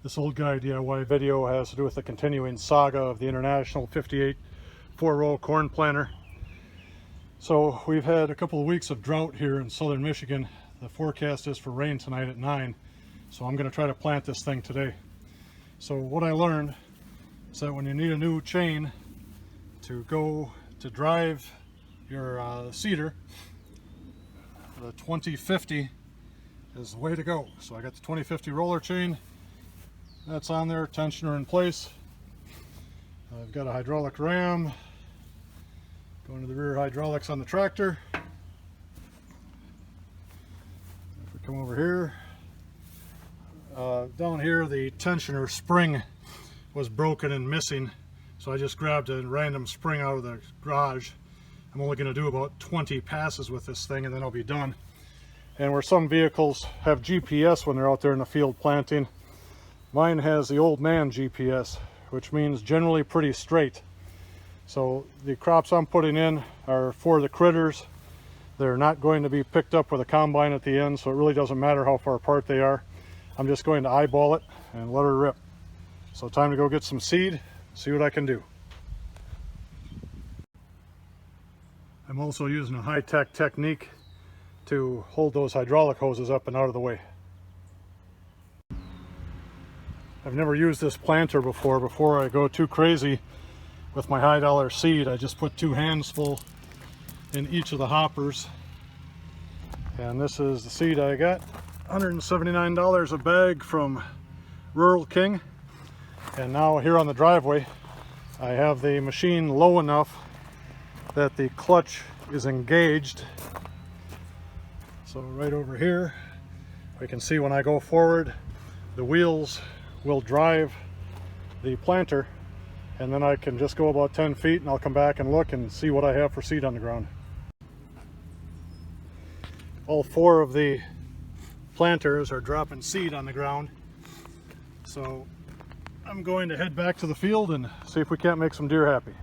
This old guy DIY video has to do with the continuing saga of the International 58 4-row corn planter. So we've had a couple of weeks of drought here in southern Michigan. The forecast is for rain tonight at 9, so I'm going to try to plant this thing today. So what I learned is that when you need a new chain to go to drive your seeder, the 2050 is the way to go. So I got the 2050 roller chain. That's on there, tensioner in place. I've got a hydraulic ram going to the rear hydraulics on the tractor. If we come over here, down here the tensioner spring was broken and missing, so I just grabbed a random spring out of the garage. I'm only going to do about 20 passes with this thing and then I'll be done. And where some vehicles have GPS when they're out there in the field planting, mine has the old man GPS, which means generally pretty straight. So the crops I'm putting in are for the critters. They're not going to be picked up with a combine at the end, so it really doesn't matter how far apart they are. I'm just going to eyeball it and let her rip. So time to go get some seed, see what I can do. I'm also using a high-tech technique to hold those hydraulic hoses up and out of the way. I've never used this planter before. Before I go too crazy with my high-dollar seed, I just put 2 hands full in each of the hoppers. And this is the seed I got. $179 a bag from Rural King. And now here on the driveway, I have the machine low enough that the clutch is engaged. So right over here, we can see when I go forward, the wheels will drive the planter, and then I can just go about 10 feet and I'll come back and look and see what I have for seed on the ground. All 4 of the planters are dropping seed on the ground, so I'm going to head back to the field and see if we can't make some deer happy.